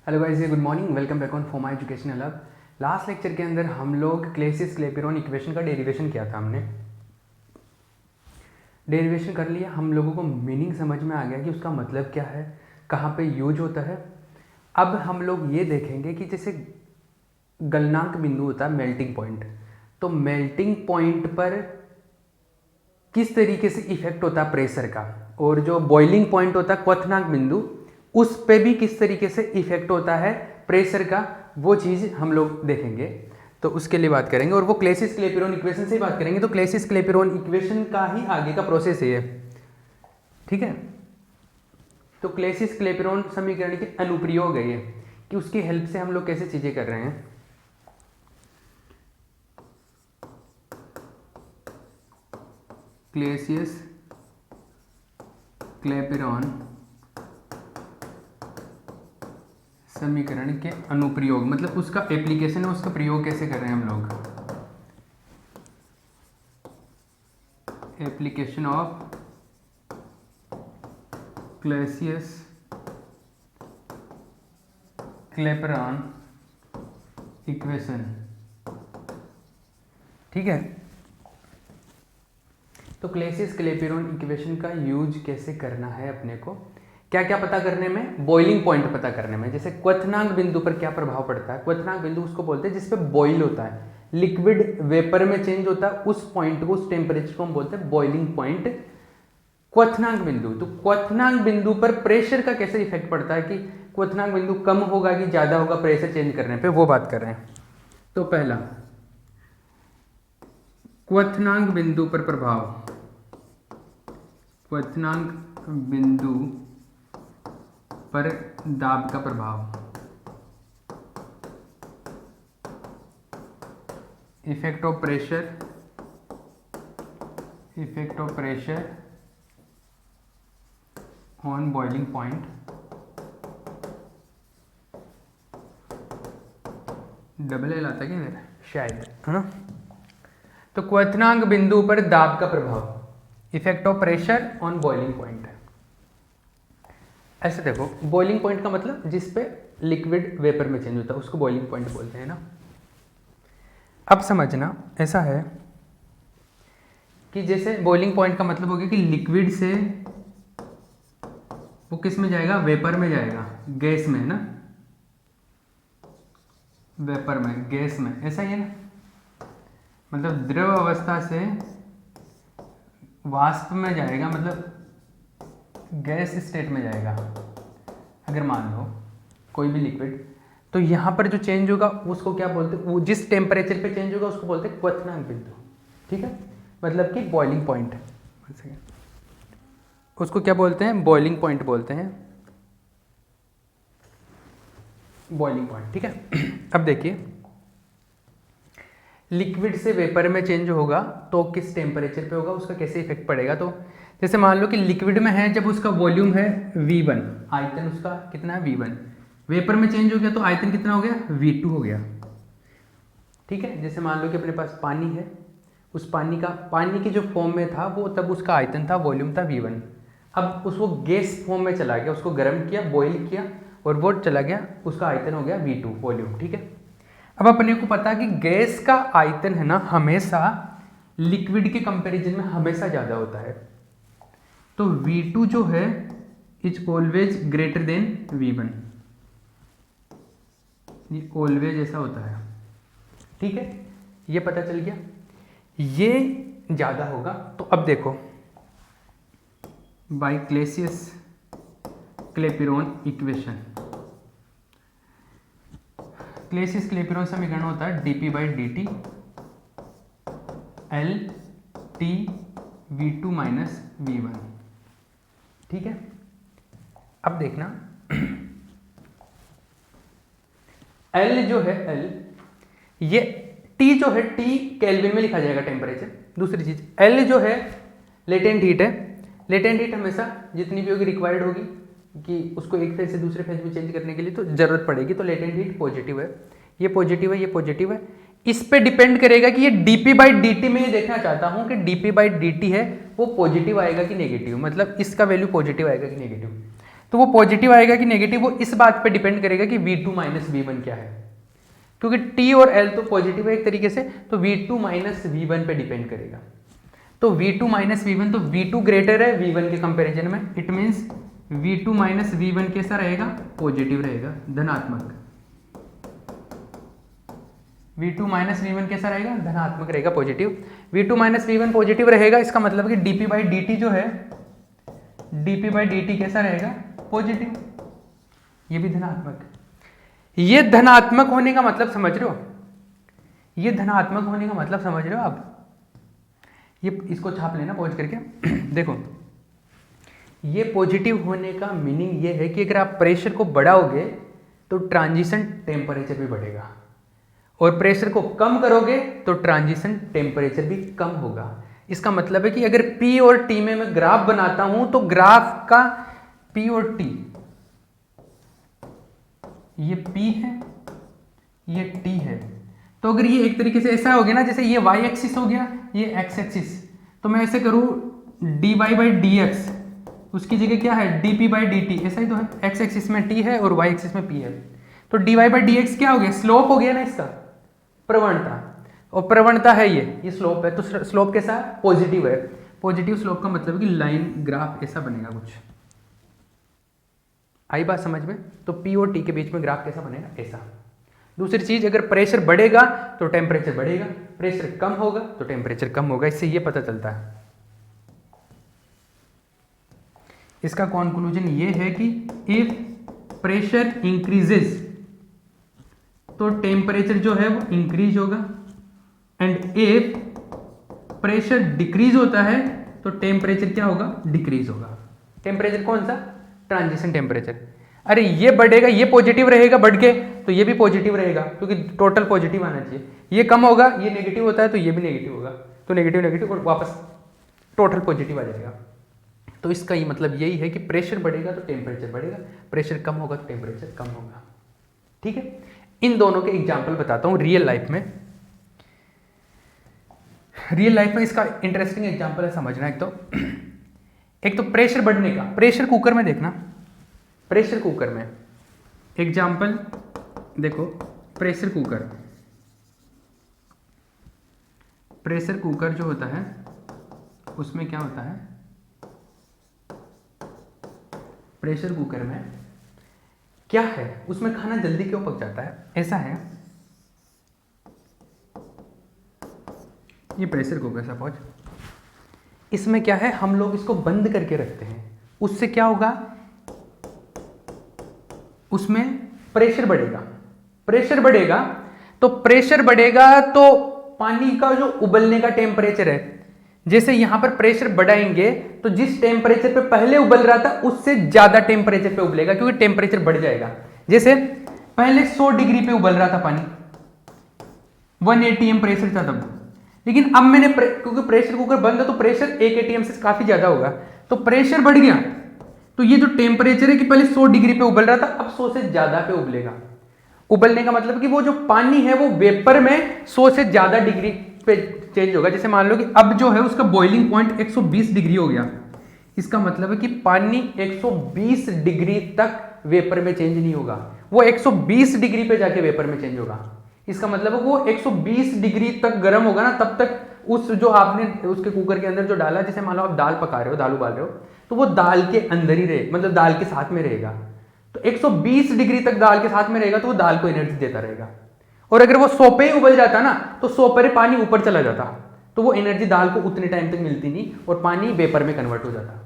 Hello guys, good morning, welcome back on फॉर्मा educational hub. Last lecture के अंदर हम लोग क्लेसियस-क्लैपेरॉन इक्वेशन का डेरिवेशन किया था। हमने डेरिवेशन कर लिया, हम लोगों को मीनिंग समझ में आ गया कि उसका मतलब क्या है, कहाँ पे यूज होता है। अब हम लोग ये देखेंगे कि जैसे गलनांक बिंदु होता है मेल्टिंग पॉइंट, तो मेल्टिंग पॉइंट पर किस तरीके से इफेक्ट होता है प्रेशर का, और जो बॉइलिंग पॉइंट होता है क्वथनांक बिंदु, उस पे भी किस तरीके से इफेक्ट होता है प्रेशर का, वो चीज़ हम लोग देखेंगे। तो उसके लिए बात करेंगे, और वो क्लेसियस-क्लैपेरॉन इक्वेशन से ही बात करेंगे। तो क्लेसियस-क्लैपेरॉन इक्वेशन का ही आगे का प्रोसेस है, ठीक है। तो क्लेसियस-क्लैपेरॉन समीकरण के अनुप्रयोग है ये, कि उसकी हेल्प से हम लोग कैसे चीज़ें कर रहे हैं। क्लेसियस-क्लैपेरॉन समीकरण के अनुप्रयोग मतलब उसका एप्लीकेशन है, उसका प्रयोग कैसे कर रहे हैं हम लोग। एप्लीकेशन ऑफ क्लेसियस-क्लैपेरॉन इक्वेशन, ठीक है। तो क्लेसियस-क्लैपेरॉन इक्वेशन का यूज कैसे करना है अपने को, क्या क्या पता करने में, बॉइलिंग पॉइंट पता करने में। जैसे क्वथनांक बिंदु पर क्या प्रभाव पड़ता है, क्वथनांक बिंदु उसको बोलते हैं जिसपे बॉइल होता है, लिक्विड वेपर में चेंज होता है, उस पॉइंट को, उस टेम्परेचर को हम बोलते हैं बॉइलिंग पॉइंट, क्वथनांक बिंदु। तो क्वथनांक बिंदु पर प्रेशर का कैसे इफेक्ट पड़ता है, कि क्वथनांक बिंदु कम होगा कि ज्यादा होगा प्रेशर चेंज करने पे, वो बात कर रहे हैं। तो पहला, क्वथनांक बिंदु पर प्रभाव, क्वथनांक बिंदु पर दाब का प्रभाव, effect of pressure on boiling point, double L आता है क्या इधर शायद, है ना। तो क्वथनांक बिंदु पर दाब का प्रभाव, effect of pressure on boiling point. ऐसे देखो, बॉइलिंग पॉइंट का मतलब जिस पे लिक्विड वेपर में चेंज होता है उसको बॉइलिंग पॉइंट बोलते हैं ना। अब समझना ऐसा है कि जैसे बॉइलिंग पॉइंट का मतलब हो गया कि लिक्विड से वो किस में जाएगा, वेपर में जाएगा, गैस में, ना, वेपर में, गैस में, ऐसा ही है ना। मतलब द्रव अवस्था से वाष्प में जाएगा, मतलब गैस स्टेट में जाएगा अगर मान लो कोई भी लिक्विड। तो यहाँ पर जो चेंज होगा उसको क्या बोलते हैं, वो जिस टेम्परेचर पे चेंज होगा उसको बोलते हैं क्वथनांक बिंदु, ठीक है। मतलब कि बॉइलिंग पॉइंट, उसको क्या बोलते हैं, बॉइलिंग पॉइंट बोलते हैं, बॉइलिंग पॉइंट, ठीक है। अब देखिए, लिक्विड से वेपर में चेंज होगा तो किस टेम्परेचर पे होगा, उसका कैसे इफेक्ट पड़ेगा। तो जैसे मान लो कि लिक्विड में है, जब उसका वॉल्यूम है V1, आयतन उसका कितना है V1, वेपर में चेंज हो गया तो आयतन कितना हो गया, V2 हो गया, ठीक है। जैसे मान लो कि अपने पास पानी है, उस पानी के जो फॉर्म में था वो, तब उसका आयतन था, वॉल्यूम था V1। अब उसको गैस फॉर्म में चला गया, उसको गर्म किया, बॉईल किया, और वो चला गया, उसका आयतन हो गया V2 वॉल्यूम, ठीक है। अब अपने को पता कि गैस का आयतन है ना हमेशा लिक्विड के कंपैरिजन में हमेशा ज़्यादा होता है। तो V2 जो है is always greater than V1, ये ऑलवेज ऐसा होता है, ठीक है। ये पता चल गया, ये ज़्यादा होगा। तो अब देखो, बाय क्लेसियस-क्लैपेरॉन इक्वेशन, क्लेसियस-क्लैपेरॉन समीकरण होता है dp/dt L T V2 minus V1, ठीक है। अब देखना, L जो है, L ये T जो है, T केल्विन में लिखा जाएगा टेम्परेचर। दूसरी चीज, L जो है लेटेंट हीट है। लेटेंट हीट हमेशा जितनी भी होगी रिक्वायर्ड होगी कि उसको एक फेज से दूसरे फेज में चेंज करने के लिए तो जरूरत पड़ेगी। तो लेटेंट हीट पॉजिटिव है, ये पॉजिटिव है, ये पॉजिटिव है। इस पे डिपेंड करेगा कि ये dp/dt में ये देखना चाहता हूं कि dp/dt है वो पॉजिटिव आएगा कि नेगेटिव, मतलब इसका वैल्यू पॉजिटिव आएगा कि नेगेटिव। तो वो पॉजिटिव आएगा कि नेगेटिव, वो इस बात पे डिपेंड करेगा कि V2 माइनस V1 क्या है, क्योंकि T और L तो पॉजिटिव है एक तरीके से, तो V2 माइनस V1 पे डिपेंड करेगा। तो V2 माइनस V1, तो V2 ग्रेटर है V1 के कंपैरिजन में, it means V2 minus V1 कैसा रहेगा, पॉजिटिव रहेगा, धनात्मक। V2 माइनस V1 कैसा रहेगा, धनात्मक रहेगा, positive. V2 minus V1 positive रहेगा, इसका मतलब कि dp बाई dt जो है, dp बाई dt कैसा रहेगा, पॉजिटिव, ये भी धनात्मक। ये धनात्मक होने का मतलब समझ रहे हो, ये धनात्मक होने का मतलब समझ रहे हो आप, ये इसको छाप लेना पॉज करके देखो, ये पॉजिटिव होने का मीनिंग ये है कि अगर आप प्रेशर को बढ़ाओगे तो ट्रांजिशन टेम्परेचर भी बढ़ेगा, और प्रेशर को कम करोगे तो ट्रांजिशन टेम्परेचर भी कम होगा। इसका मतलब है कि अगर P और T में मैं ग्राफ बनाता हूं तो ग्राफ का P और T, ये P है, ये T है, तो अगर ये एक तरीके से ऐसा हो गया ना, जैसे ये y एक्सिस हो गया, ये x एक्सिस, तो मैं ऐसे करूं dy बाई डी एक्स, उसकी जगह क्या है dp बाई dt, ऐसा ही तो है, x एक्सिस में t है और y एक्सिस में p है, तो dy बाई dx क्या हो गया, स्लोप हो गया ना इसका, प्रवणता, और प्रवणता है ये स्लोप है, तो स्लोप कैसा है, पॉजिटिव है। पॉजिटिव स्लोप का मतलब कि लाइन ग्राफ ऐसा बनेगा कुछ, आई बात समझ में। तो P और T के बीच में ग्राफ कैसा बनेगा, ऐसा। दूसरी चीज, अगर प्रेशर बढ़ेगा तो टेम्परेचर बढ़ेगा, प्रेशर कम होगा तो टेम्परेचर कम होगा, इससे ये पता चलता है। इसका कंक्लूजन ये है कि इफ प्रेशर इंक्रीजेस तो टेम्परेचर जो है वो इंक्रीज होगा, एंड इफ प्रेशर डिक्रीज होता है तो टेम्परेचर क्या होगा, डिक्रीज होगा। टेम्परेचर कौन सा, ट्रांजिशन टेम्परेचर। अरे ये बढ़ेगा, ये पॉजिटिव रहेगा बढ़ के, तो ये भी पॉजिटिव रहेगा, क्योंकि टोटल पॉजिटिव आना चाहिए। ये कम होगा, ये नेगेटिव होता है तो ये भी नेगेटिव होगा, तो नेगेटिव नेगेटिव और वापस टोटल पॉजिटिव आ जाएगा। तो इसका ये मतलब यही है कि प्रेशर बढ़ेगा तो टेम्परेचर बढ़ेगा, प्रेशर कम होगा तो टेम्परेचर कम होगा। ठीक है, इन दोनों के एग्जाम्पल बताता हूं रियल लाइफ में। रियल लाइफ में इसका इंटरेस्टिंग एग्जाम्पल है, समझना। एक तो प्रेशर बढ़ने का, प्रेशर कुकर में देखना, प्रेशर कुकर में एग्जाम्पल देखो, प्रेशर कुकर, प्रेशर कुकर जो होता है उसमें क्या होता है, प्रेशर कुकर में क्या है, उसमें खाना जल्दी क्यों पक जाता है, ऐसा है। ये प्रेशर कुकर सपोज, इसमें क्या है, हम लोग इसको बंद करके रखते हैं, उससे क्या होगा, उसमें प्रेशर बढ़ेगा, प्रेशर बढ़ेगा तो प्रेशर बढ़ेगा तो पानी का जो उबलने का टेम्परेचर है, जैसे यहां पर प्रेशर बढ़ाएंगे तो जिस टेम्परेचर पे पहले उबल रहा था उससे ज्यादा टेम्परेचर पे उबलेगा, क्योंकि टेम्परेचर बढ़ जाएगा। जैसे पहले 100 डिग्री पे उबल रहा था पानी, 1 atm प्रेशर था तब, लेकिन अब मैंने क्योंकि प्रेशर कुकर बंद है तो प्रेशर 1 atm से काफी ज्यादा होगा, तो प्रेशर बढ़ गया, तो ये जो टेम्परेचर है कि पहले 100 डिग्री पे उबल रहा था अब 100 से ज्यादा पे उबलेगा। उबलने का मतलब कि वो जो पानी है वो वेपर में 100 से ज्यादा डिग्री पे चेंज होगा। जैसे मान लो कि अब जो है उसका बॉइलिंग पॉइंट 120 डिग्री हो गया, इसका मतलब है कि पानी 120 डिग्री तक वेपर में चेंज नहीं होगा, वो 120 डिग्री पे जाके वेपर में चेंज होगा। इसका मतलब है वो 120 डिग्री तक गर्म होगा ना, तब तक उस जो आपने उसके कुकर के अंदर जो डाला, जैसे मान लो आप दाल पका रहे हो, दाल उबाल रहे हो, तो वो दाल के अंदर ही रहे, मतलब दाल के साथ में रहेगा। तो 120 डिग्री तक दाल के साथ में रहेगा तो वो दाल को एनर्जी देता रहेगा। और अगर वो 100 पे ही उबल जाता ना तो 100 पर पानी ऊपर चला जाता, तो वो एनर्जी दाल को उतने टाइम तक मिलती नहीं और पानी वेपर में कन्वर्ट हो जाता।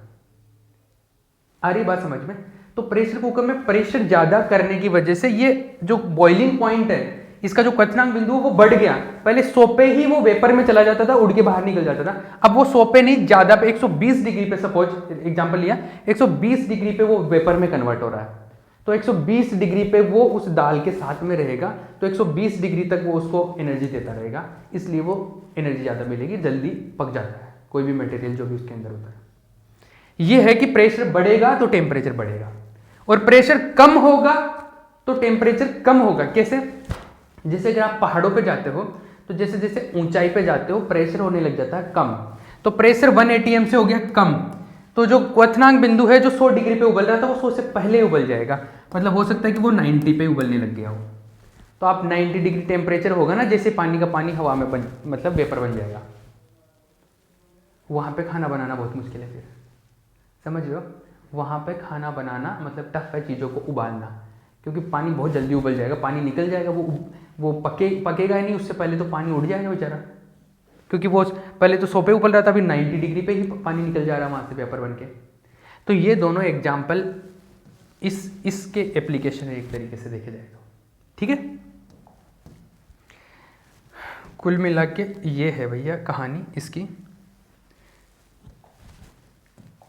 आ रही बात समझ में। तो प्रेशर कुकर में प्रेशर ज्यादा करने की वजह से ये जो बॉइलिंग पॉइंट है, इसका जो क्वथनांक बिंदु है वो बढ़ गया। पहले 100 पे ही वो वेपर में चला जाता था, उड़ के बाहर निकल जाता था, अब वो 100 पे नहीं, ज्यादा पे 120 डिग्री पे, सपोज एग्जांपल लिया, 120 डिग्री पे वो वेपर में कन्वर्ट हो रहा है। तो 120 डिग्री पे वो उस दाल के साथ में रहेगा, तो 120 डिग्री तक वो उसको एनर्जी देता रहेगा, इसलिए वो एनर्जी ज्यादा मिलेगी, जल्दी पक जाता है कोई भी मटेरियल जो भी उसके अंदर होता है। ये है कि प्रेशर बढ़ेगा तो टेम्परेचर बढ़ेगा, और प्रेशर कम होगा तो टेम्परेचर कम होगा। कैसे? जैसे अगर आप पहाड़ों पे जाते हो तो जैसे जैसे ऊंचाई पे जाते हो प्रेशर होने लग जाता है कम, तो प्रेशर 1 atm से हो गया कम, तो जो क्वथनांक बिंदु है जो 100 डिग्री पे उबल रहा था वो 100 से पहले उबल जाएगा। मतलब हो सकता है कि वो 90 पे उबलने लग गया हो। तो आप 90 डिग्री टेम्परेचर होगा ना, जैसे पानी का पानी हवा में मतलब वेपर बन जाएगा, वहाँ पे खाना बनाना बहुत मुश्किल है। फिर समझ रहे हो, वहाँ पे खाना बनाना मतलब टफ है चीज़ों को उबालना, क्योंकि पानी बहुत जल्दी उबल जाएगा, पानी निकल जाएगा, वो पकेगा ही नहीं, उससे पहले तो पानी उड़ जाएगा बेचारा, क्योंकि वो पहले तो 100 पे उबल रहा था, अभी 90 डिग्री पे ही पानी निकल जा रहा है वहाँ से वेपर बन के। तो ये दोनों एग्जाम्पल इसके एप्लीकेशन है एक तरीके से देखे जाए तो, ठीक है। कुल मिला के ये है भैया कहानी इसकी।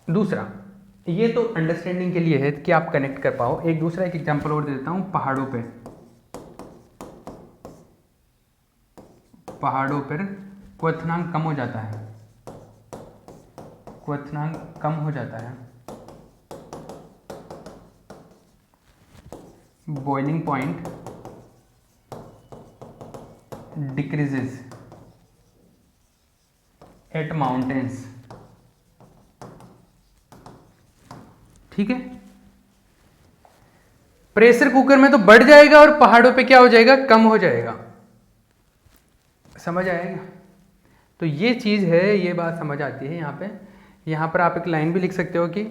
दूसरा, ये तो अंडरस्टैंडिंग के लिए है कि आप कनेक्ट कर पाओ। एक दूसरा एक एग्जांपल और दे देता हूँ। पहाड़ों पर क्वथनांक कम हो जाता है, क्वथनांक कम हो जाता है, boiling point decreases at mountains, ठीक है। प्रेशर कुकर में तो बढ़ जाएगा और पहाड़ों पे क्या हो जाएगा, कम हो जाएगा। समझ आएगा। तो ये चीज़ है, ये बात समझ आती है यहाँ पे। यहाँ पर आप एक लाइन भी लिख सकते हो कि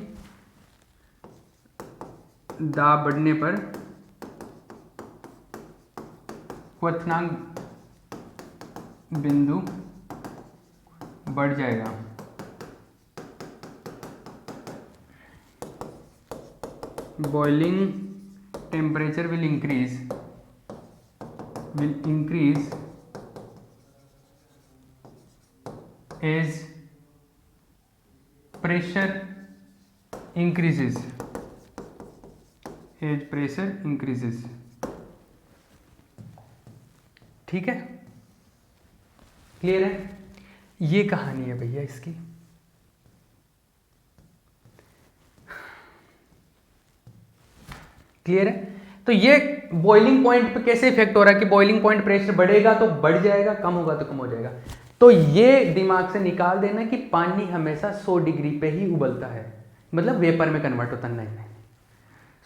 दाब बढ़ने पर क्वथनांक बिंदु बढ़ जाएगा, boiling temperature will increase as pressure increases, ठीक है। क्लियर है, ये कहानी है भैया इसकी। क्लियर है। तो ये बॉइलिंग पॉइंट पे कैसे इफेक्ट हो रहा है कि बॉइलिंग पॉइंट प्रेशर बढ़ेगा तो बढ़ जाएगा, कम होगा तो कम हो जाएगा। तो ये दिमाग से निकाल देना कि पानी हमेशा 100 डिग्री पे ही उबलता है, मतलब वेपर में कन्वर्ट होता नहीं है।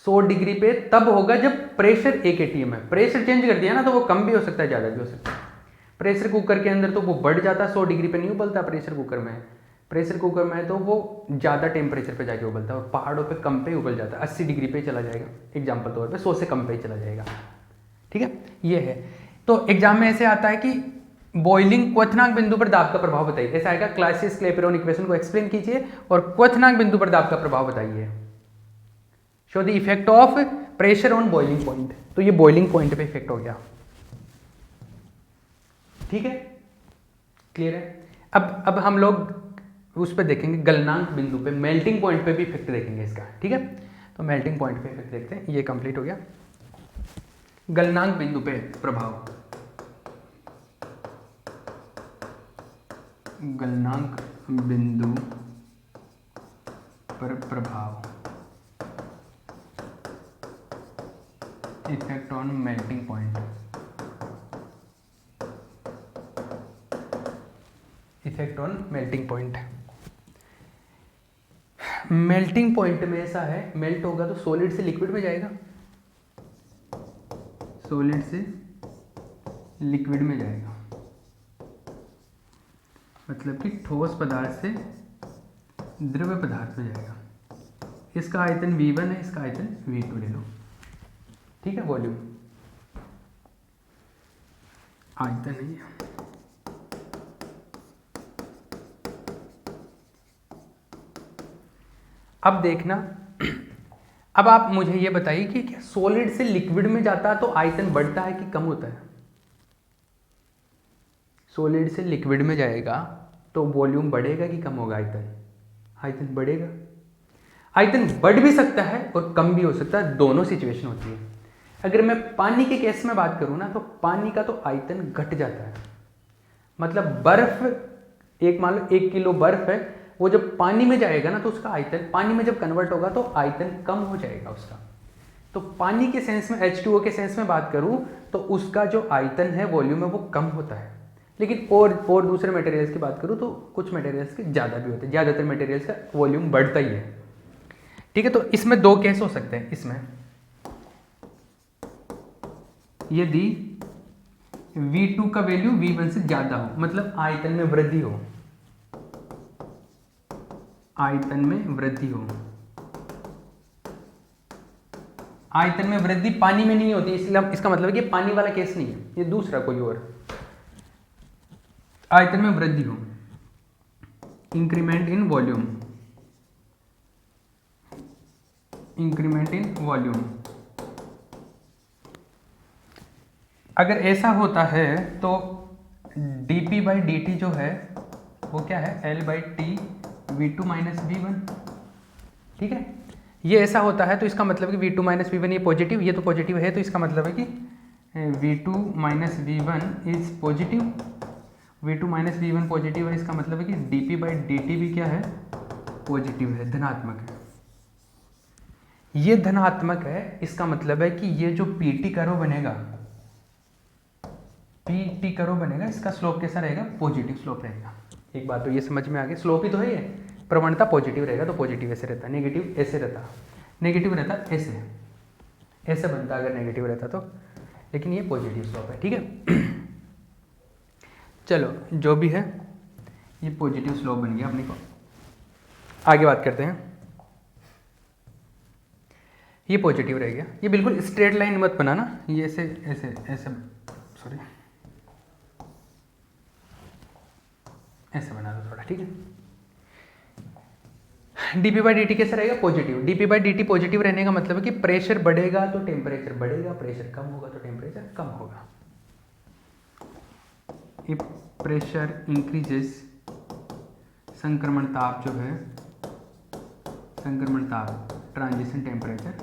100 डिग्री पे तब होगा जब प्रेशर 1 atm है। प्रेशर चेंज कर दिया ना तो वो कम भी हो सकता है, ज़्यादा भी हो सकता है। प्रेशर कुकर के अंदर तो वो बढ़ जाता है, 100 डिग्री पे नहीं उबलता प्रेशर कुकर में। प्रेशर कुकर में तो वो ज़्यादा टेम्परेचर पे जाके उबलता है, और पहाड़ों पे कम पे उबल जाता है, 80 डिग्री पे चला जाएगा एग्जाम्पल तौर पे, 100 से कम पे ही चला जाएगा, ठीक है। ये है। तो एग्जाम में ऐसे आता है कि बॉइलिंग क्वथनांक बिंदु पर दाब का प्रभाव बताइए, ऐसा आएगा। क्लासियस क्लेपेरॉन इक्वेशन को एक्सप्लेन कीजिए और क्वथनांक बिंदु पर दाब का प्रभाव बताइए। Show the effect of pressure on boiling point. तो ये बॉइलिंग पॉइंट पे इफेक्ट हो गया, ठीक है। क्लियर है। अब हम लोग उस पर देखेंगे गलनांक बिंदु पे, मेल्टिंग पॉइंट पे भी इफेक्ट देखेंगे इसका, ठीक है। तो मेल्टिंग पॉइंट पे इफेक्ट देखते हैं। ये कंप्लीट हो गया। गलनांक बिंदु पे प्रभाव, गलनांक बिंदु पर प्रभाव, effect on melting point, effect on melting point. Melting point में ऐसा है, मेल्ट होगा तो सॉलिड से लिक्विड में जाएगा, सॉलिड से लिक्विड में जाएगा, मतलब कि ठोस पदार्थ से द्रव्य पदार्थ में जाएगा। इसका आयतन V1 है, इसका आयतन V2 ले लो, ठीक है। वॉल्यूम आयतन नहीं है। अब देखना, अब आप मुझे ये बताइए कि क्या सॉलिड से लिक्विड में जाता है तो आयतन बढ़ता है कि कम होता है? सॉलिड से लिक्विड में जाएगा तो वॉल्यूम बढ़ेगा कि कम होगा? आयतन बढ़ेगा। आयतन बढ़ भी सकता है और कम भी हो सकता है, दोनों सिचुएशन होती है। अगर मैं पानी के केस में बात करूं ना तो पानी का तो आयतन घट जाता है, मतलब बर्फ, एक मान लो 1 किलो बर्फ है, वो जब पानी में जाएगा ना तो उसका आयतन, पानी में जब कन्वर्ट होगा तो आयतन कम हो जाएगा उसका। तो पानी के सेंस में, H2O के सेंस में बात करूं तो उसका जो आयतन है, वॉल्यूम है, वो कम होता है। लेकिन और दूसरे मटेरियल्स की बात करूँ तो कुछ मटेरियल्स के ज़्यादा भी होते हैं, ज़्यादातर मटेरियल्स का वॉल्यूम बढ़ता ही है। ठीक है, तो इसमें दो केस हो सकते हैं। इसमें यदि V2 का वैल्यू V1 से ज़्यादा हो, मतलब आयतन में वृद्धि हो, आयतन में वृद्धि हो। आयतन में वृद्धि पानी में नहीं होती, इसलिए इसका मतलब है कि पानी वाला केस नहीं है, ये दूसरा कोई और। आयतन में वृद्धि हो, increment in volume, increment in volume. अगर ऐसा होता है तो dp/dt जो है वो क्या है, L/T V2 माइनस V1। ठीक है, ये ऐसा होता है तो इसका मतलब कि V2 माइनस V1 ये पॉजिटिव, ये तो पॉजिटिव है, तो इसका मतलब है कि V2 minus V1 is positive. V2 minus V1 positive है, इसका मतलब है कि dp/dt भी क्या है, पॉजिटिव है, धनात्मक है। ये धनात्मक है, इसका मतलब है कि ये जो PT कर्व बनेगा, PT कर्व बनेगा, इसका स्लोप कैसा रहेगा, पॉजिटिव स्लोप रहेगा। एक बात तो ये समझ में आ गई, स्लोप ही तो है ये, प्रवणता पॉजिटिव रहेगा तो पॉजिटिव ऐसे रहता, नेगेटिव ऐसे रहता, नेगेटिव रहता ऐसे, ऐसे बनता अगर नेगेटिव रहता तो, लेकिन ये पॉजिटिव स्लोप है। ठीक है, चलो जो भी है ये पॉजिटिव स्लोप बन गया अपने को। आगे बात करते हैं, ये पॉजिटिव रह गया, ये बिल्कुल स्ट्रेट लाइन मत बनाना, ये ऐसे ऐसे ऐसे, सॉरी ऐसे बना दो थोड़ा। ठीक है, dp/dt कैसा रहेगा, पॉजिटिव। dp/dt पॉजिटिव रहने का मतलब है कि प्रेशर बढ़ेगा तो टेम्परेचर बढ़ेगा, प्रेशर कम होगा तो टेम्परेचर कम होगा। इफ प्रेशर इंक्रीजेस, संक्रमण ताप जो है, संक्रमण ताप ट्रांजिशन टेम्परेचर,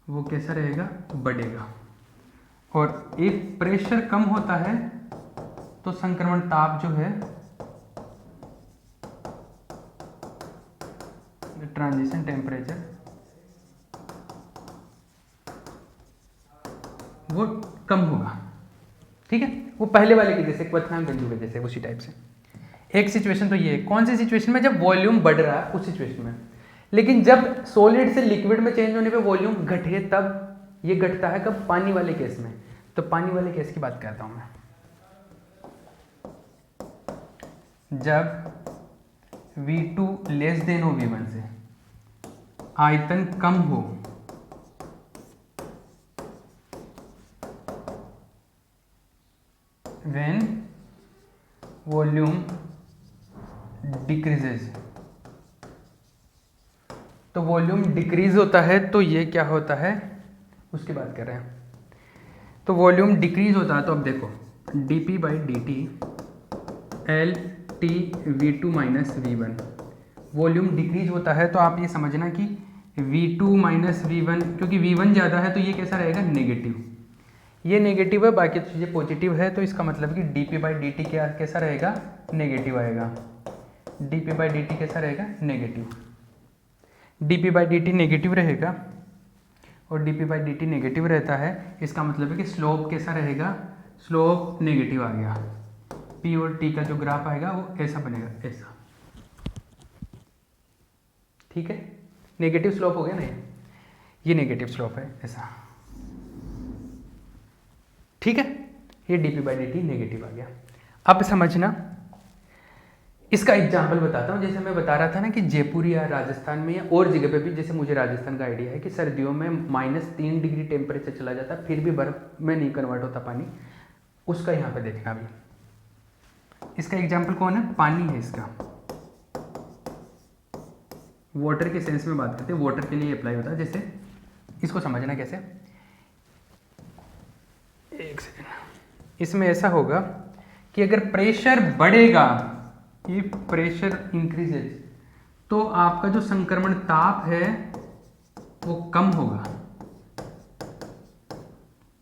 वो कैसा रहेगा, बढ़ेगा। और इफ प्रेशर कम होता है तो संक्रमण ताप जो है, ट्रांजिशन टेम्परेचर, वो कम होगा। ठीक है, वो पहले वाले के जैसे, क्वथनांक बिंदु के जैसे, उसी टाइप से। एक सिचुएशन तो ये है, कौन सी सिचुएशन में, जब वॉल्यूम बढ़ रहा है उस सिचुएशन में। लेकिन जब सॉलिड से लिक्विड में चेंज होने पे वॉल्यूम घटे, तब ये घटता है कब, पानी वाले केस में। तो पानी वाले केस की बात करता हूं मैं, जब V2 लेस देन हो V1 से, आयतन कम हो, when वॉल्यूम डिक्रीजेज, तो वॉल्यूम डिक्रीज होता है तो ये क्या होता है, उसकी बात कर रहे हैं। तो वॉल्यूम डिक्रीज होता है तो अब देखो dp/dt LT V2 minus V1, volume decrease होता है तो आप ये समझना कि V2 माइनस V1, क्योंकि V1 ज़्यादा है तो ये कैसा रहेगा, नेगेटिव। ये नेगेटिव है, बाकी चीज़ें पॉजिटिव है, तो इसका मतलब कि dp/dt क्या कैसा रहेगा, नेगेटिव आएगा। dp/dt कैसा रहेगा, नेगेटिव। dp/dt नेगेटिव रहेगा, और dp/dt नेगेटिव रहता है, इसका मतलब है कि स्लोप कैसा रहेगा, स्लोप नेगेटिव आ गया। p और t का जो ग्राफ आएगा वो ऐसा बनेगा, ऐसा। ठीक है, नेगेटिव स्लोप हो गया ना, ये नेगेटिव स्लोप है, ऐसा। ठीक है, ये dp/dt नेगेटिव आ गया। अब समझना, इसका एग्जाम्पल बताता हूँ। जैसे मैं बता रहा था ना कि जयपुर या राजस्थान में या और जगह पे भी, जैसे मुझे राजस्थान का आइडिया है कि सर्दियों में -3 डिग्री टेम्परेचर चला जाता, फिर भी बर्फ में नहीं कन्वर्ट होता पानी, उसका यहाँ पे देखना भी। इसका एग्जाम्पल कौन है, पानी है इसका। वाटर के सेंस में बात करते हैं, वाटर के लिए अप्लाई होता है। जैसे इसको समझना कैसे, एक सेकेंड, इसमें ऐसा होगा कि अगर प्रेशर बढ़ेगा, इफ प्रेशर इंक्रीजेज, तो आपका जो संक्रमण ताप है वो कम होगा।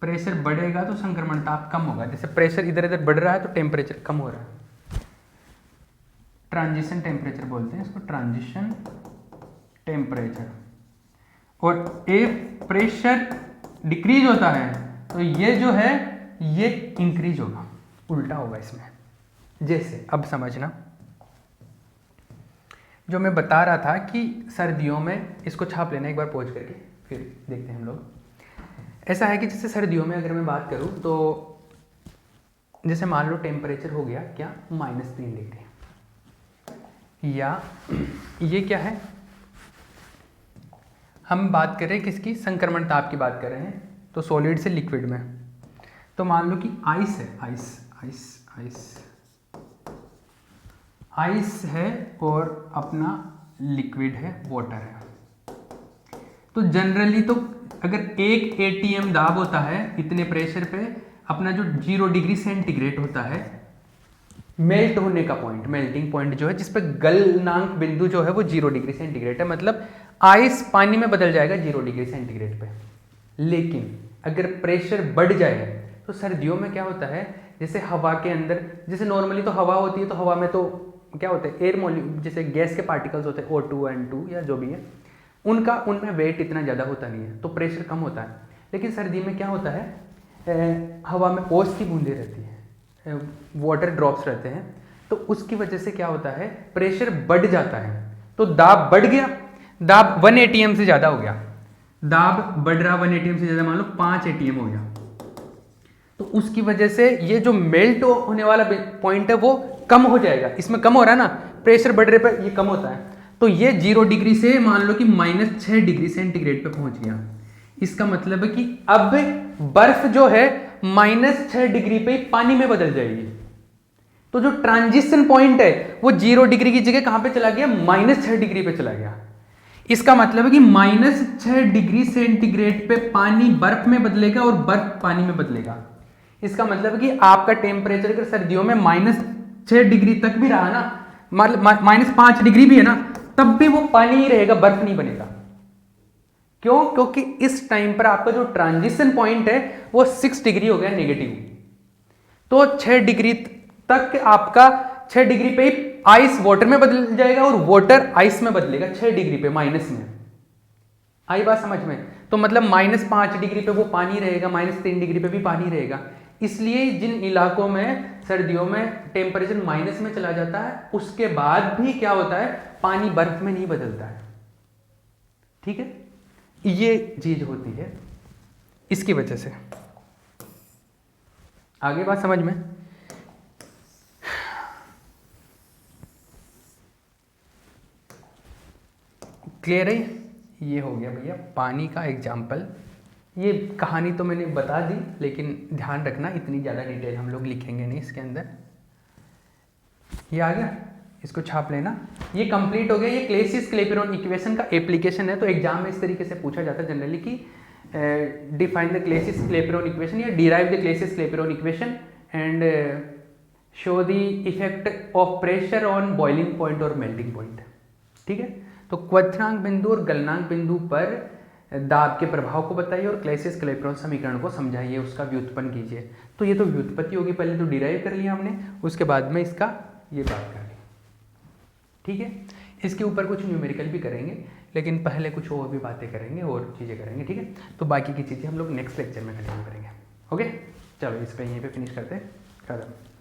प्रेशर बढ़ेगा तो संक्रमण ताप कम होगा। जैसे प्रेशर इधर इधर बढ़ रहा है तो टेम्परेचर कम हो रहा है, ट्रांजिशन टेम्परेचर बोलते हैं इसको, ट्रांजिशन टेम्परेचर। और इफ प्रेशर डिक्रीज होता है तो ये जो है ये इंक्रीज होगा, उल्टा होगा इसमें। जैसे अब समझना, जो मैं बता रहा था कि सर्दियों में, इसको छाप लेना एक बार पहुँच करके, फिर देखते हैं हम लोग। ऐसा है कि जैसे सर्दियों में अगर मैं बात करूँ तो जैसे मान लो टेम्परेचर हो गया क्या -3 डिग्री, या ये क्या है, हम बात कर रहे हैं किसकी, संक्रमण ताप की बात कर रहे हैं, तो सॉलिड से लिक्विड में। तो मान लो कि आइस है, आइस है और अपना लिक्विड है, वाटर है। तो जनरली तो अगर 1 atm दाब होता है इतने प्रेशर पे, अपना जो 0 डिग्री सेंटीग्रेड होता है मेल्ट होने का पॉइंट, मेल्टिंग पॉइंट जो है, जिस पे गलनांक बिंदु जो है वो 0 डिग्री सेंटीग्रेड है, मतलब आइस पानी में बदल जाएगा 0 डिग्री सेंटीग्रेड पे। लेकिन अगर प्रेशर बढ़ जाए तो सर्दियों में क्या होता है, जैसे हवा के अंदर, जैसे नॉर्मली तो हवा होती है, तो हवा में तो क्या होता है, एयर मॉलिक्यूल, जैसे गैस के पार्टिकल्स होते हैं O2 N2 या जो भी है, उनमें वेट इतना ज़्यादा होता नहीं है, तो प्रेशर कम होता है। लेकिन सर्दी में क्या होता है, हवा में ओस की बूंदें रहती हैं, वाटर ड्रॉप्स रहते हैं, तो उसकी वजह से क्या होता है, प्रेशर बढ़ जाता है। तो दाब बढ़ गया, दाब 1 atm से ज़्यादा हो गया, दाब बढ़ रहा 1 atm से ज़्यादा, मान लो 5 atm हो गया, तो उसकी वजह से ये जो मेल्ट होने वाला पॉइंट है वो कम हो जाएगा। इसमें कम हो रहा है ना, प्रेशर बढ़ रहे पर ये कम होता है, तो ये 0 डिग्री से मान लो कि -6 डिग्री सेंटीग्रेड पे पहुंच गया। इसका मतलब है कि अब बर्फ जो है -6 डिग्री पे पानी में बदल जाएगी। तो जो ट्रांजिशन पॉइंट है वो 0 डिग्री की जगह कहां पे चला गया, -6 डिग्री पे चला गया। इसका मतलब है कि -6 डिग्री सेंटीग्रेड पे पानी बर्फ में बदलेगा और बर्फ पानी में बदलेगा। इसका मतलब है कि आपका टेम्परेचर अगर सर्दियों में -6 डिग्री तक भी रहा ना, -5 डिग्री भी है ना, तब भी वो पानी ही रहेगा, बर्फ नहीं बनेगा। क्यों? क्योंकि इस टाइम पर आपका जो ट्रांजिशन पॉइंट है वो 6 डिग्री हो गया नेगेटिव। तो 6 डिग्री तक आपका 6 डिग्री पे आइस वाटर में बदल जाएगा और वाटर आइस में बदलेगा 6 डिग्री पे, माइनस में। आई बात समझ में? तो मतलब -5 डिग्री पे वो पानी रहेगा, -3 डिग्री पे भी पानी रहेगा। इसलिए जिन इलाकों में सर्दियों में टेम्परेचर माइनस में चला जाता है, उसके बाद भी क्या होता है, पानी बर्फ में नहीं बदलता है। ठीक है, ये चीज होती है इसकी वजह से। आगे बात समझ में? क्लियर है? ये हो गया भैया पानी का एग्जाम्पल। ये कहानी तो मैंने बता दी, लेकिन ध्यान रखना इतनी ज़्यादा डिटेल हम लोग लिखेंगे नहीं इसके अंदर। ये आ गया, इसको छाप लेना। ये कंप्लीट हो गया। ये क्लेसियस-क्लैपेरॉन इक्वेशन का एप्लीकेशन है, तो एग्जाम में इस तरीके से पूछा जाता है जनरली कि डिफाइन द क्लेसियस-क्लैपेरॉन इक्वेशन या derive the Clausius Clapeyron equation and show the effect of pressure on boiling point और मेल्टिंग पॉइंट। ठीक है, तो क्वथनांक बिंदु और गलनांक बिंदु पर दाब के प्रभाव को बताइए और क्लेसियस-क्लैपेरॉन समीकरण को समझाइए, उसका व्युत्पन्न कीजिए। तो ये तो व्युत्पत्ति होगी, पहले तो डिराइव कर लिया हमने, उसके बाद में इसका ये बात कर ली। ठीक है, इसके ऊपर कुछ न्यूमेरिकल भी करेंगे, लेकिन पहले कुछ और भी बातें करेंगे और चीज़ें करेंगे। ठीक है, तो बाकी की चीज़ें हम लोग नेक्स्ट लेक्चर में कंटिन्यू करेंगे। ओके, चलो इस पे यहीं पे फिनिश करते हैं, खत्म।